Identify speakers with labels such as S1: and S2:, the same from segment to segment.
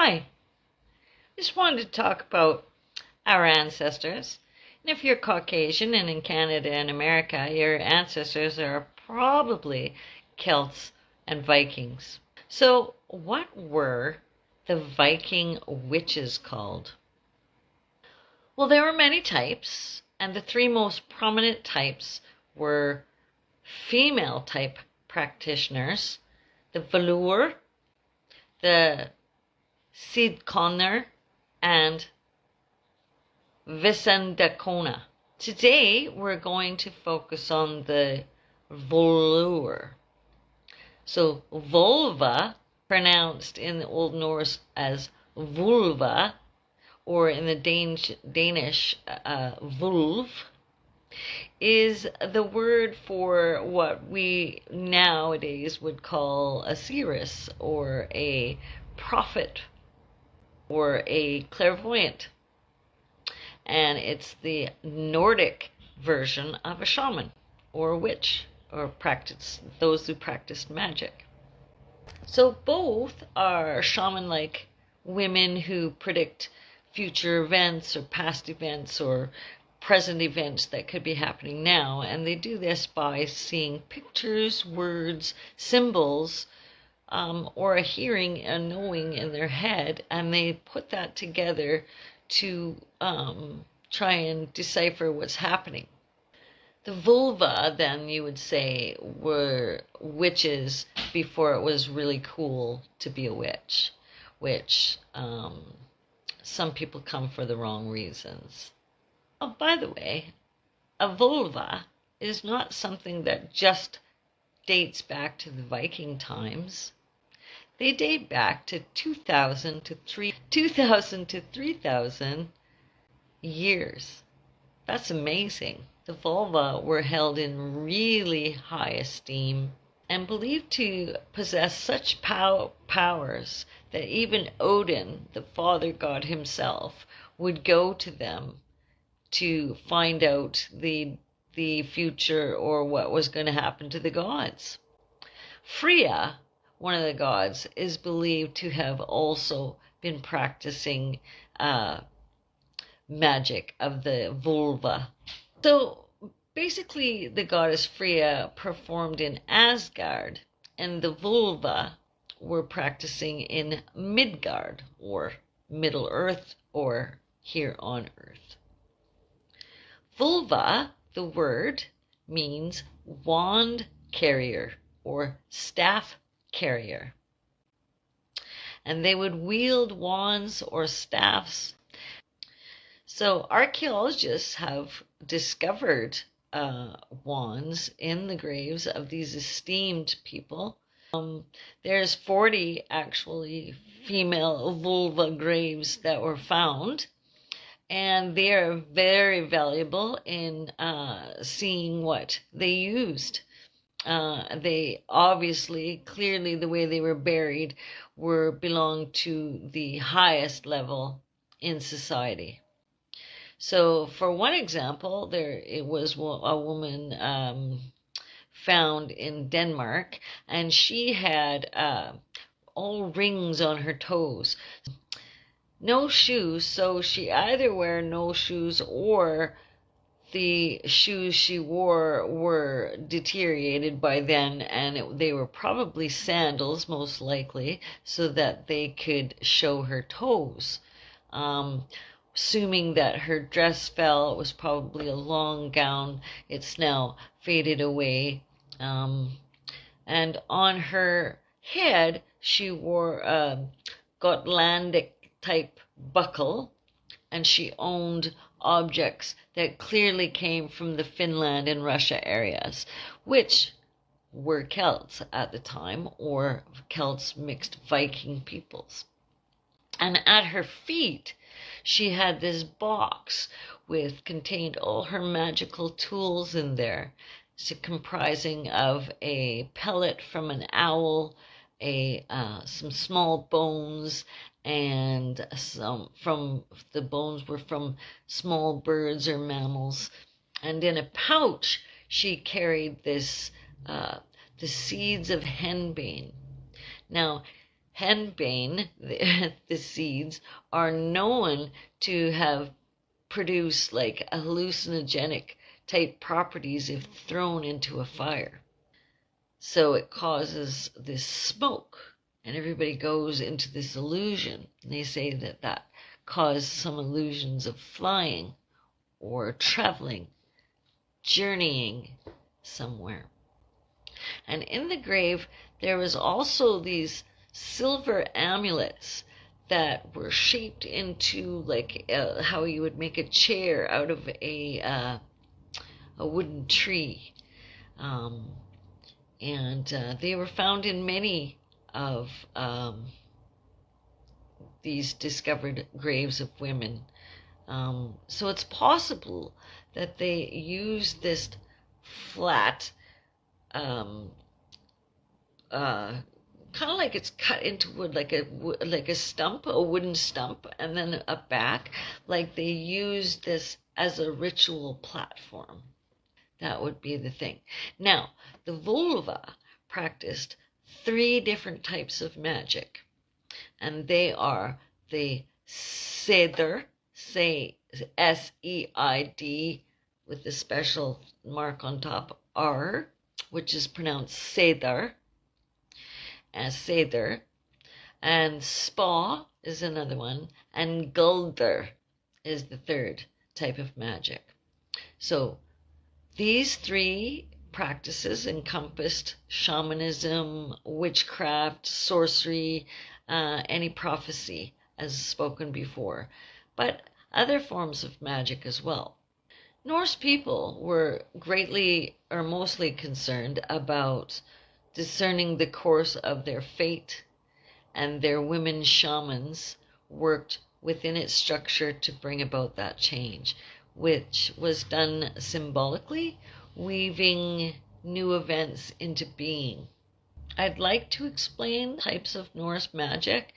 S1: Hi, just wanted to talk about our ancestors. And if you're Caucasian and in Canada and America, your ancestors are probably Celts and Vikings. So, what were the Viking witches called? Well, there were many types, and the three most prominent types were female type practitioners, the vælvur, the Seiðr, and Visendakona. Today we're going to focus on the vælvur. So vølva, pronounced in the Old Norse as vølva, or in the Danish vølv, is the word for what we nowadays would call a seeress or a prophet or a clairvoyant. And it's the Nordic version of a shaman or a witch or those who practiced magic. So both are shaman-like women who predict future events or past events or present events that could be happening now, and they do this by seeing pictures, words, symbols, or a hearing and knowing in their head, and they put that together to try and decipher what's happening. The vælva, then, you would say, were witches before it was really cool to be a witch, which some people come for the wrong reasons. Oh, by the way, a vælva is not something that just dates back to the Viking times. They date back to 2,000 to 3,000 years. That's amazing. The vælva were held in really high esteem and believed to possess such powers that even Odin, the father god himself, would go to them to find out the future or what was going to happen to the gods. Freya, one of the gods, is believed to have also been practicing magic of the vælva. So basically the goddess Freya performed in Asgard, and the vælva were practicing in Midgard, or Middle Earth, or here on Earth. Vælva, the word, means wand carrier or staff carrier. And they would wield wands or staffs. So archaeologists have discovered wands in the graves of these esteemed people. There's 40 actually female vælva graves that were found, and they are very valuable in seeing what they used. They obviously, clearly, the way they were buried belonged to the highest level in society. So for one example, it was a woman found in Denmark, and she had all rings on her toes. No shoes, so she either wore no shoes or the shoes she wore were deteriorated by then, and they were probably sandals, most likely, so that they could show her toes. Assuming that her dress fell, it was probably a long gown. It's now faded away. And on her head, she wore a Gotlandic type buckle, and she owned objects that clearly came from the Finland and Russia areas, which were Celts at the time, or Celts mixed Viking peoples. And at her feet, she had this box contained all her magical tools in there, comprising of a pellet from an owl, some small bones, and from the bones were from small birds or mammals. And in a pouch, she carried the seeds of henbane. Now, henbane, the seeds, are known to have produced like hallucinogenic type properties if thrown into a fire. So it causes this smoke, and everybody goes into this illusion. And they say that that caused some illusions of flying or traveling, journeying somewhere. And in the grave, there was also these silver amulets that were shaped into like how you would make a chair out of a wooden tree. And they were found in many of these discovered graves of women. So it's possible that they used this flat, kind of like it's cut into wood, like a stump, a wooden stump, and then a back. Like they used this as a ritual platform. That would be the thing. Now, the vølva practiced 3 different types of magic, and they are the Seiðr, S-E-I-D, with the special mark on top, R, which is pronounced Seiðr, as Seiðr, and Spa is another one, and Guldr is the 3rd type of magic. So these 3 practices encompassed shamanism, witchcraft, sorcery, any prophecy, as spoken before, but other forms of magic as well. Norse people were greatly or mostly concerned about discerning the course of their fate, and their women shamans worked within its structure to bring about that change, which was done symbolically, weaving new events into being. I'd like to explain types of Norse magic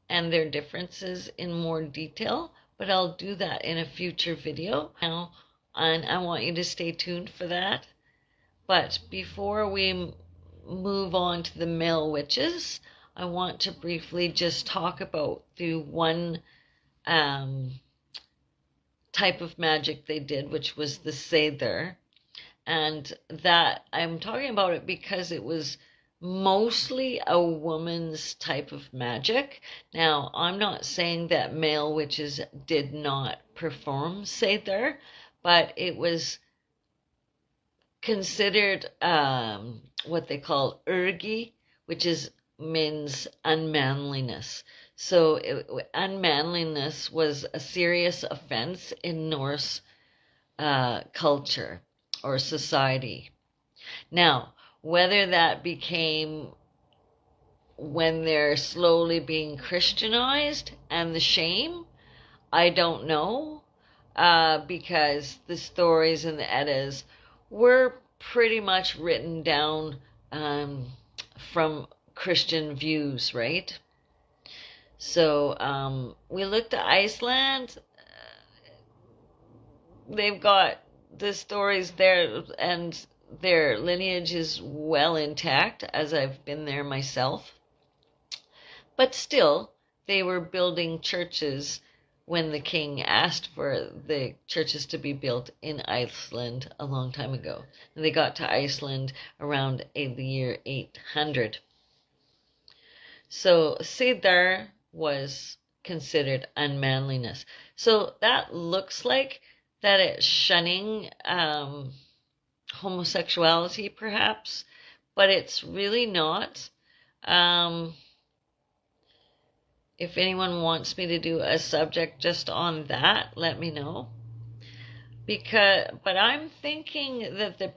S1: and their differences in more detail, but I'll do that in a future video now, and I want you to stay tuned for that. But before we move on to the male witches, I want to briefly just talk about the one type of magic they did, which was the Seiðr. And that I'm talking about it because it was mostly a woman's type of magic. Now, I'm not saying that male witches did not perform Seiðr, but it was considered what they call urgi, which means unmanliness. So unmanliness was a serious offense in Norse culture or society. Now, whether that became when they're slowly being Christianized and the shame, I don't know, because the stories and the Eddas were pretty much written down from Christian views, right? So we looked at Iceland. They've got the stories there, and their lineage is well intact, as I've been there myself. But still, they were building churches when the king asked for the churches to be built in Iceland a long time ago. And they got to Iceland around the year 800. So Seiðr was considered unmanliness. So that looks like that it's shunning homosexuality, perhaps, but it's really not. If anyone wants me to do a subject just on that, let me know. But I'm thinking that the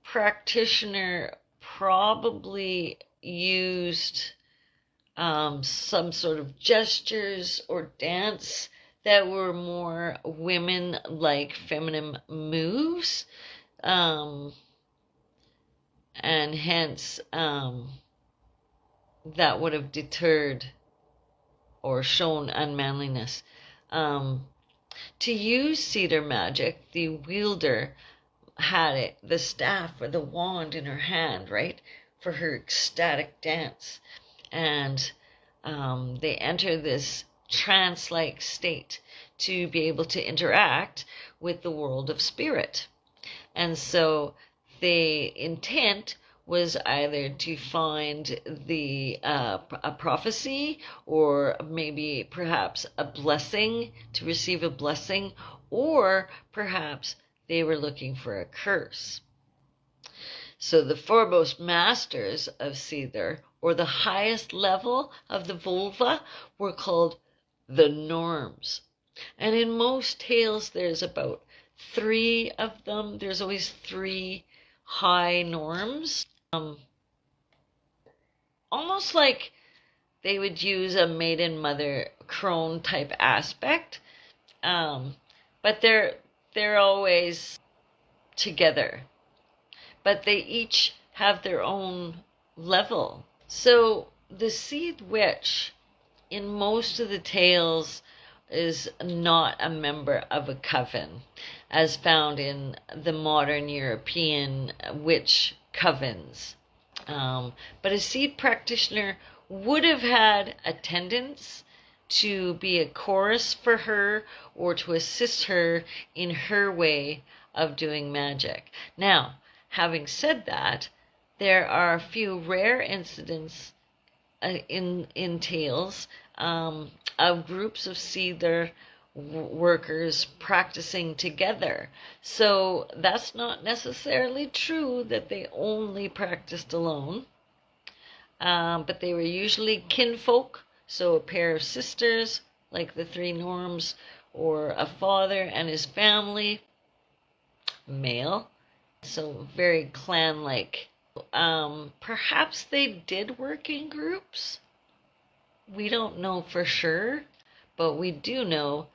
S1: practitioner probably used some sort of gestures or dance that were more women-like feminine moves, and hence that would have deterred or shown unmanliness. To use Seiðr magic, the wielder had the staff or the wand in her hand, right, for her ecstatic dance. And they enter this trance-like state to be able to interact with the world of spirit. And so the intent was either to find a prophecy, or maybe perhaps a blessing, to receive a blessing, or perhaps they were looking for a curse. So the foremost masters of Seiðr, or the highest level of the vølva, were called the Norms. And in most tales there's about 3 of them. There's always 3 high norms. Almost like they would use a maiden mother crone type aspect. But they're always together. But they each have their own level. So the seed witch in most of the tales is not a member of a coven, as found in the modern European witch covens. But a seed practitioner would have had attendants to be a chorus for her, or to assist her in her way of doing magic. Now, having said that, there are a few rare incidents in tales of groups of Seiðr workers practicing together. So that's not necessarily true that they only practiced alone, but they were usually kinfolk, so a pair of sisters, like the 3 Norms, or a father and his family, male, so very clan-like. Perhaps they did work in groups. We don't know for sure, but we do know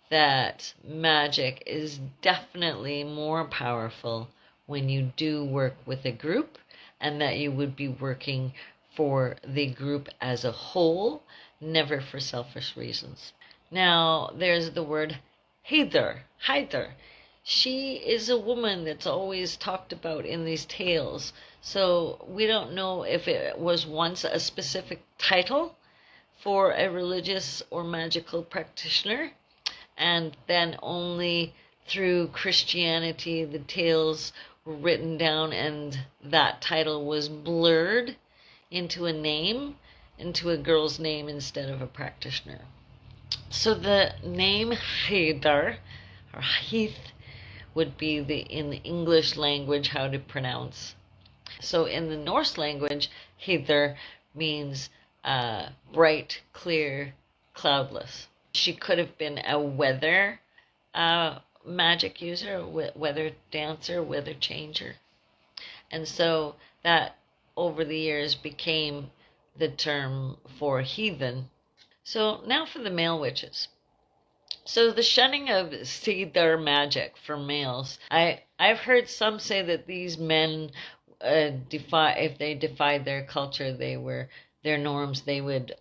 S1: that magic is definitely more powerful when you do work with a group, and that you would be working for the group as a whole, never for selfish reasons. Now, there's the word Heiðr. She is a woman that's always talked about in these tales. So we don't know if it was once a specific title for a religious or magical practitioner, and then only through Christianity the tales were written down and that title was blurred into a name, into a girl's name instead of a practitioner. So the name Heiðr, or Heiðr, would be in the English language how to pronounce. So in the Norse language, Heiðr means bright, clear, cloudless. She could have been a weather magic user, weather dancer, weather changer. And so that over the years became the term for heathen. So now for the male witches. So the shunning of Seiðr magic for males. I've heard some say that these men if they defied their culture, their norms, they would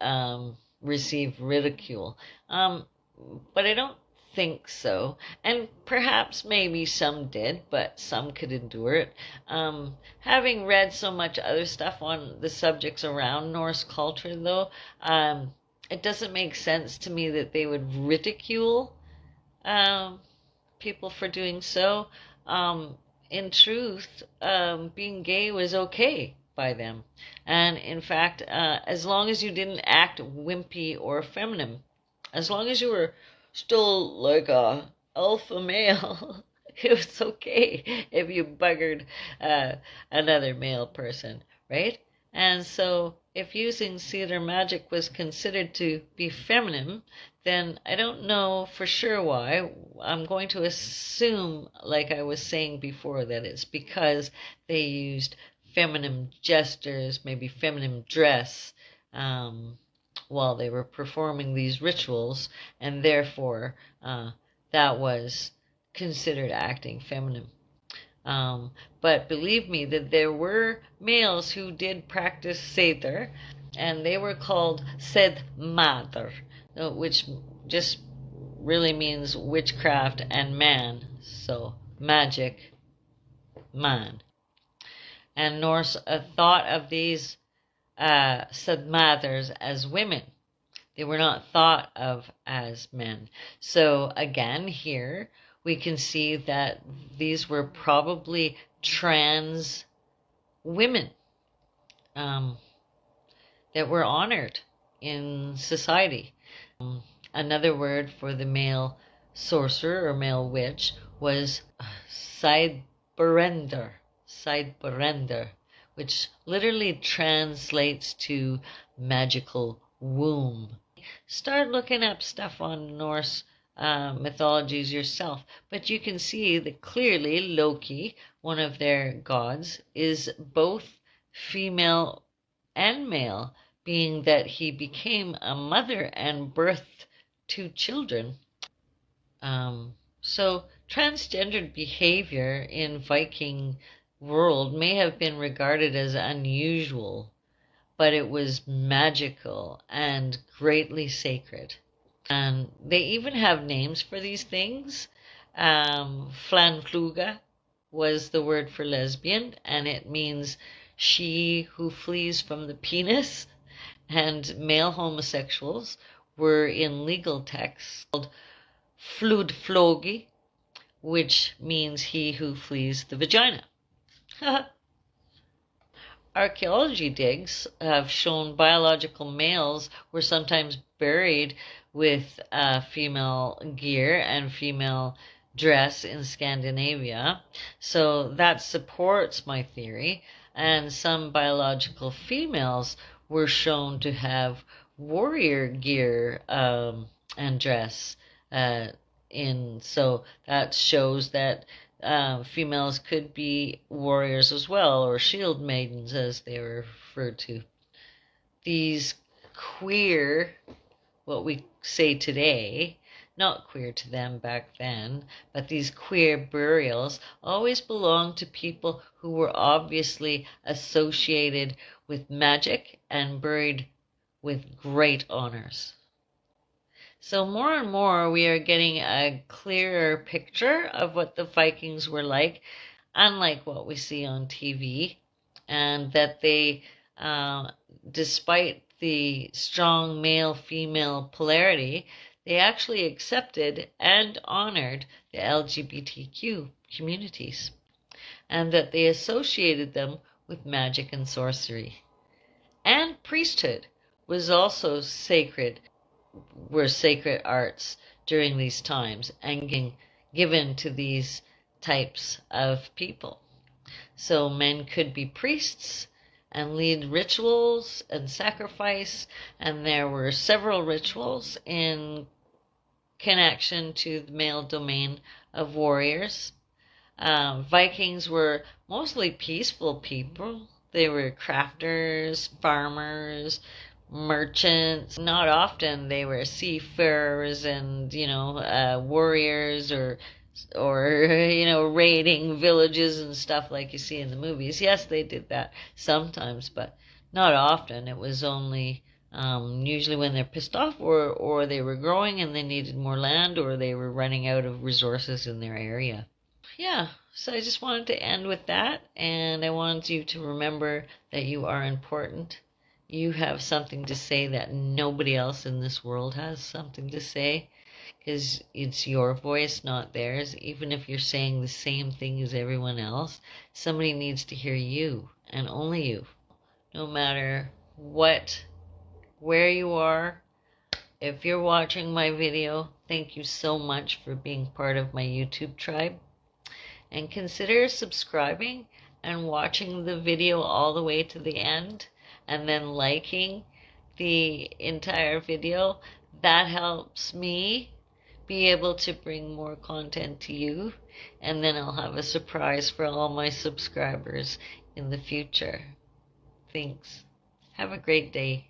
S1: receive ridicule. But I don't think so. And perhaps maybe some did, but some could endure it. Having read so much other stuff on the subjects around Norse culture, though, it doesn't make sense to me that they would ridicule people for doing so. In truth, being gay was okay by them. And in fact, as long as you didn't act wimpy or feminine, as long as you were still like a alpha male, it was okay if you buggered another male person, right? And so if using Seiðr magic was considered to be feminine, then I don't know for sure why. I'm going to assume, like I was saying before, that it's because they used feminine gestures, maybe feminine dress, while they were performing these rituals, and therefore that was considered acting feminine. But believe me that there were males who did practice Seiðr, and they were called seðmaður, which just really means witchcraft and man, so magic, man. And Norse thought of these seðmaðurs as women, They were not thought of as men. So again, here we can see that these were probably trans women that were honored in society. Another word for the male sorcerer or male witch was Seiðr, which literally translates to magical womb. Start looking up stuff on Norse mythologies yourself, but you can see that clearly Loki, one of their gods, is both female and male, being that he became a mother and birthed 2 children. So transgendered behavior in Viking world may have been regarded as unusual, but it was magical and greatly sacred. And they even have names for these things. Flanfluga was the word for lesbian, and it means she who flees from the penis. And male homosexuals were in legal texts called fludflogi, which means he who flees the vagina. Archaeology digs have shown biological males were sometimes buried with female gear and female dress in Scandinavia. So that supports my theory. And some biological females were shown to have warrior gear and dress so that shows that females could be warriors as well, or shield maidens as they were referred to. These queer, what we say today, not queer to them back then, but these queer burials always belonged to people who were obviously associated with magic and buried with great honors. So more and more we are getting a clearer picture of what the Vikings were like, unlike what we see on TV, and that they, despite the strong male-female polarity, they actually accepted and honored the LGBTQ communities, and that they associated them with magic and sorcery. And priesthood was also sacred, were sacred arts during these times and given to these types of people. So men could be priests and lead rituals and sacrifice, and there were several rituals in connection to the male domain of warriors. Vikings were mostly peaceful people. They were crafters, farmers, merchants. Not often they were seafarers and, warriors or raiding villages and stuff like you see in the movies. Yes, they did that sometimes, but not often. It was only usually when they're pissed off or they were growing and they needed more land, or they were running out of resources in their area. Yeah, so I just wanted to end with that, and I wanted you to remember that you are important. You have something to say that nobody else in this world has something to say, because it's your voice, not theirs. Even if you're saying the same thing as everyone else, somebody needs to hear you, and only you. No matter where you are, if you're watching my video, thank you so much for being part of my YouTube tribe. And consider subscribing and watching the video all the way to the end, and then liking the entire video. That helps me be able to bring more content to you, and then I'll have a surprise for all my subscribers in the future. Thanks. Have a great day.